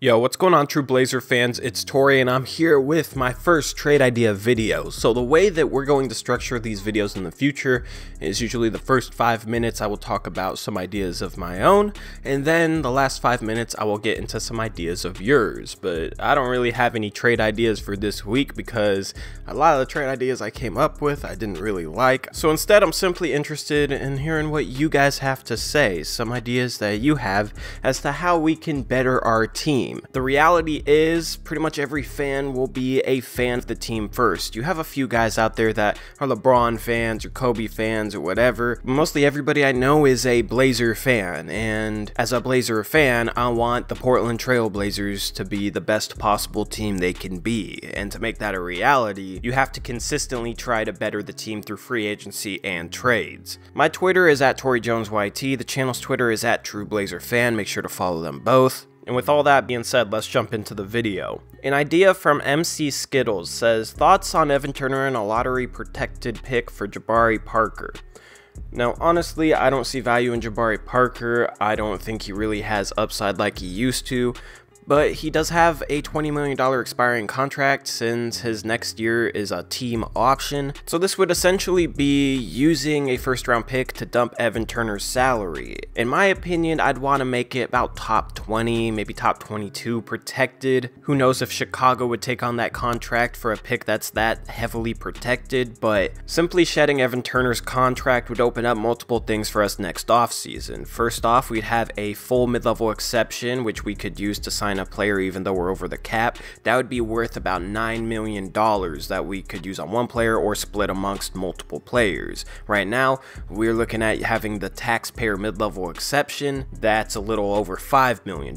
Yo, what's going on, true Blazer fans? It's Tori, and I'm here with my first trade idea video. So the way that we're going to structure these videos in the future is usually the first 5 minutes I will talk about some ideas of my own, and then the last 5 minutes I will get into some ideas of yours. But I don't really have any trade ideas for this week because a lot of the trade ideas I came up with I didn't really like. So instead, I'm simply interested in hearing what you guys have to say, some ideas that you have as to how we can better our team. The reality is pretty much every fan will be a fan of the team first. You have a few guys out there that are LeBron fans or Kobe fans or whatever. Mostly everybody I know is a Blazer fan, and as a Blazer fan, I want the Portland Trail Blazers to be the best possible team they can be. And to make that a reality, you have to consistently try to better the team through free agency and trades. My Twitter is at ToryJonesYT. The channel's Twitter is at TrueBlazerFan. Make sure to follow them both. And with all that being said, let's jump into the video. An idea from MC Skittles says, thoughts on Evan Turner and a lottery protected pick for Jabari Parker. Now, honestly, I don't see value in Jabari Parker. I don't think he really has upside like he used to. But he does have a $20 million expiring contract since his next year is a team option. So this would essentially be using a first round pick to dump Evan Turner's salary. In my opinion, I'd want to make it about top 20, maybe top 22 protected. Who knows if Chicago would take on that contract for a pick that's that heavily protected, but simply shedding Evan Turner's contract would open up multiple things for us next offseason. First off, we'd have a full mid-level exception, which we could use to sign a player even though we're over the cap. That would be worth about $9 million that we could use on one player or split amongst multiple players. Right now, we're looking at having the taxpayer mid-level exception. That's a little over $5 million.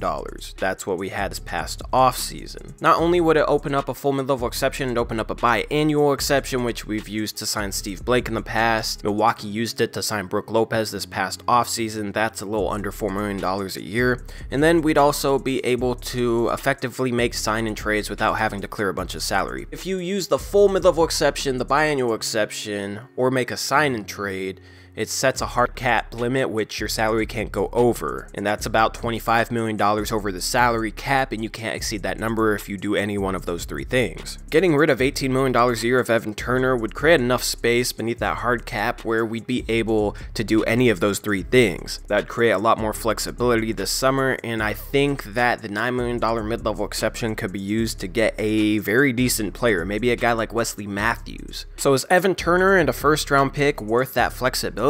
That's what we had this past offseason. Not only would it open up a full mid-level exception, it opened up a biannual exception, which we've used to sign Steve Blake in the past. Milwaukee used it to sign Brook Lopez this past offseason. That's a little under $4 million a year. And then we'd also be able to effectively make sign-in trades without having to clear a bunch of salary. If you use the full mid-level exception, the biannual exception, or make a sign-in trade, it sets a hard cap limit which your salary can't go over, and that's about $25 million over the salary cap, and you can't exceed that number if you do any one of those three things. Getting rid of $18 million a year of Evan Turner would create enough space beneath that hard cap where we'd be able to do any of those three things. That'd create a lot more flexibility this summer, and I think that the $9 million mid-level exception could be used to get a very decent player, maybe a guy like Wesley Matthews. So is Evan Turner and a first-round pick worth that flexibility?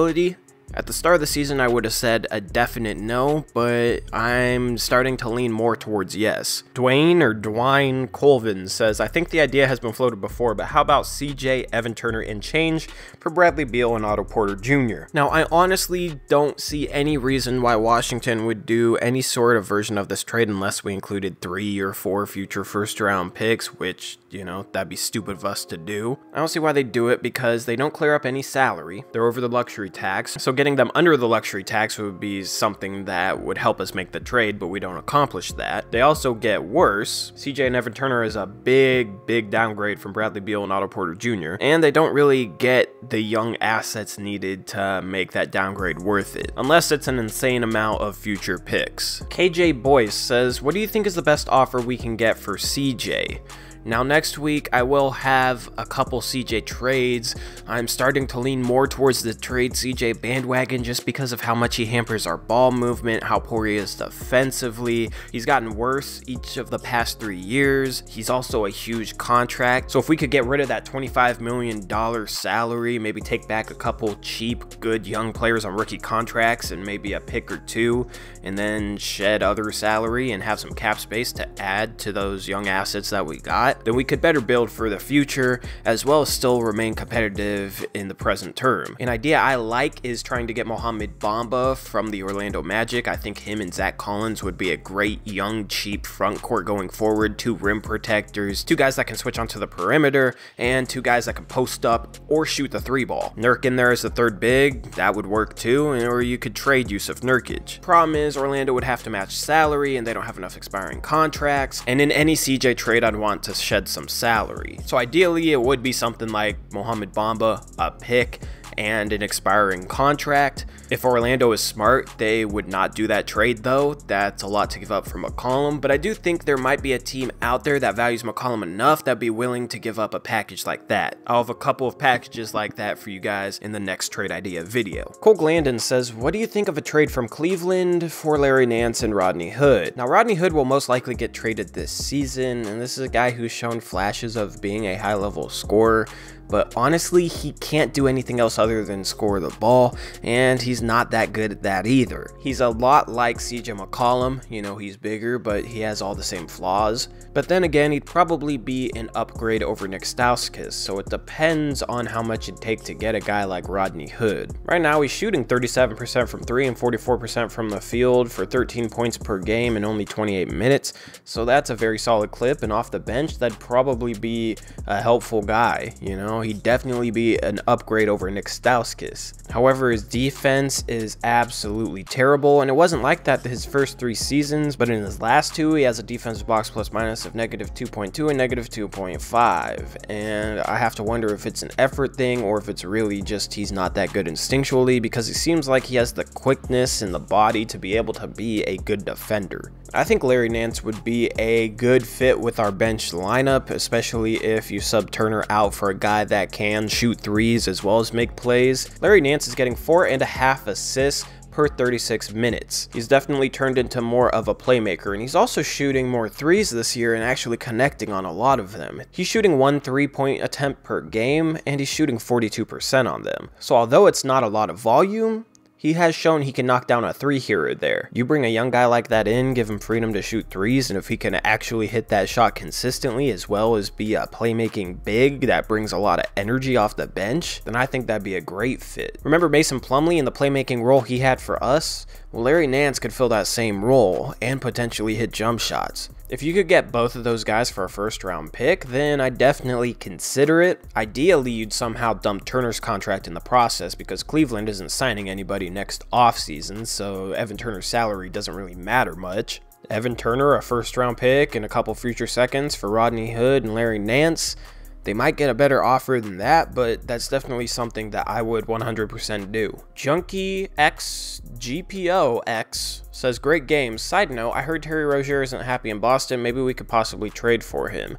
At the start of the season, I would have said a definite no, but I'm starting to lean more towards yes. Dwayne Colvin says, I think the idea has been floated before, but how about CJ, Evan Turner, and change for Bradley Beal and Otto Porter Jr.? Now, I honestly don't see any reason why Washington would do any sort of version of this trade unless we included 3 or 4 future first-round picks, which, you know, that'd be stupid of us to do. I don't see why they do it because they don't clear up any salary. They're over the luxury tax, so getting them under the luxury tax would be something that would help us make the trade, but we don't accomplish that. They also get worse. CJ and Evan Turner is a big downgrade from Bradley Beal and Otto Porter Jr., and they don't really get the young assets needed to make that downgrade worth it, unless it's an insane amount of future picks. KJ Boyce says, what do you think is the best offer we can get for CJ? Now next week I will have a couple CJ trades. I'm starting to lean more towards the trade CJ bandwagon just because of how much he hampers our ball movement, how poor he is defensively. He's gotten worse each of the past 3 years. He's also a huge contract. So if we could get rid of that $25 million salary, maybe take back a couple cheap, good young players on rookie contracts and maybe a pick or two, and then shed other salary and have some cap space to add to those young assets that we got, then we could better build for the future as well as still remain competitive in the present term. An idea I like is trying to get Mohamed Bamba from the Orlando Magic. I think him and Zach Collins would be a great young cheap front court going forward, 2 rim protectors, 2 guys that can switch onto the perimeter, and 2 guys that can post up or shoot the 3-ball. Nurk in there as the 3rd big, that would work too, or you could trade Yusuf Nurkic. Problem is Orlando would have to match salary and they don't have enough expiring contracts, and in any CJ trade I'd want to shed some salary. So ideally it would be something like Mohamed Bamba, a pick, and an expiring contract. If Orlando is smart, they would not do that trade though. That's a lot to give up for McCollum, but I do think there might be a team out there that values McCollum enough that'd be willing to give up a package like that. I'll have a couple of packages like that for you guys in the next trade idea video. Cole Glandon says, what do you think of a trade from Cleveland for Larry Nance and Rodney Hood? Now, Rodney Hood will most likely get traded this season, and this is a guy who's shown flashes of being a high-level scorer, but honestly, he can't do anything else other than score the ball, and he's not that good at that either. He's a lot like CJ McCollum. You know, he's bigger, but he has all the same flaws. But then again, he'd probably be an upgrade over Nick Stauskas, so it depends on how much it'd take to get a guy like Rodney Hood. Right now, he's shooting 37% from 3 and 44% from the field for 13 points per game in only 28 minutes, so that's a very solid clip, and off the bench, that'd probably be a helpful guy, you know? He'd definitely be an upgrade over Nick Stauskas. However, his defense is absolutely terrible, and it wasn't like that his first 3 seasons, but in his last 2, he has a defensive box plus minus of -2.2 and -2.5, and I have to wonder if it's an effort thing or if it's really just he's not that good instinctually, because it seems like he has the quickness and the body to be able to be a good defender. I think Larry Nance would be a good fit with our bench lineup, especially if you sub Turner out for a guy that can shoot threes as well as make plays. Larry Nance is getting 4.5 assists per 36 minutes. He's definitely turned into more of a playmaker, and he's also shooting more threes this year and actually connecting on a lot of them. He's shooting 1 3-point attempt per game, and he's shooting 42% on them. So although it's not a lot of volume, he has shown he can knock down a 3 here or there. You bring a young guy like that in, give him freedom to shoot threes, and if he can actually hit that shot consistently as well as be a playmaking big that brings a lot of energy off the bench, then I think that'd be a great fit. Remember Mason Plumlee and the playmaking role he had for us? Well, Larry Nance could fill that same role and potentially hit jump shots. If you could get both of those guys for a first-round pick, then I'd definitely consider it. Ideally, you'd somehow dump Turner's contract in the process because Cleveland isn't signing anybody next offseason, so Evan Turner's salary doesn't really matter much. Evan Turner, a first-round pick, and a couple future seconds for Rodney Hood and Larry Nance. They might get a better offer than that, but that's definitely something that I would 100% do. Junkie X GPO X says, great game. Side note, I heard Terry Rozier isn't happy in Boston. Maybe we could possibly trade for him.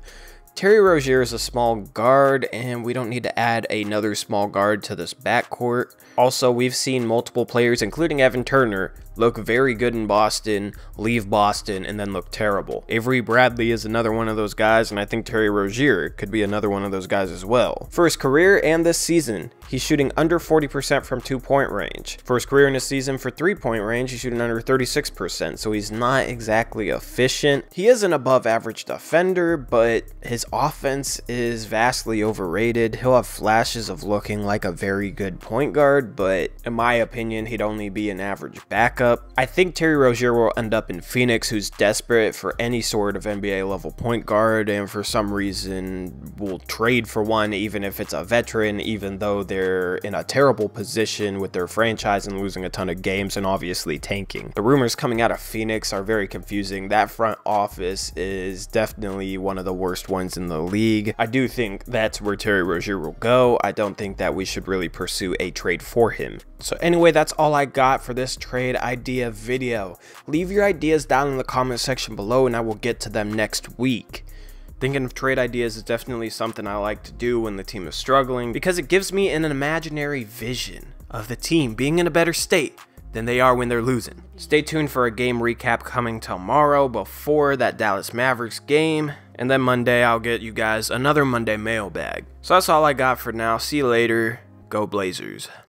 Terry Rozier is a small guard, and we don't need to add another small guard to this backcourt. Also, we've seen multiple players, including Evan Turner, look very good in Boston, leave Boston, and then look terrible. Avery Bradley is another one of those guys, and I think Terry Rozier could be another one of those guys as well. For his career and this season, he's shooting under 40% from 2-point range. For his career in this season, for 3-point range, he's shooting under 36%, so he's not exactly efficient. He is an above-average defender, but his offense is vastly overrated. He'll have flashes of looking like a very good point guard, but in my opinion, he'd only be an average backup. I think Terry Rozier will end up in Phoenix, who's desperate for any sort of NBA level point guard, and for some reason will trade for one even if it's a veteran, even though they're in a terrible position with their franchise and losing a ton of games and obviously tanking. The rumors coming out of Phoenix are very confusing. That front office is definitely one of the worst ones in the league. I do think that's where Terry Rozier will go. I don't think that we should really pursue a trade for him. So anyway, that's all I got for this trade idea video. Leave your ideas down in the comment section below and I will get to them next week. Thinking of trade ideas is definitely something I like to do when the team is struggling because it gives me an imaginary vision of the team being in a better state than they are when they're losing. Stay tuned for a game recap coming tomorrow before that Dallas Mavericks game, and then Monday I'll get you guys another Monday mailbag. So that's all I got for now. See you later. Go Blazers.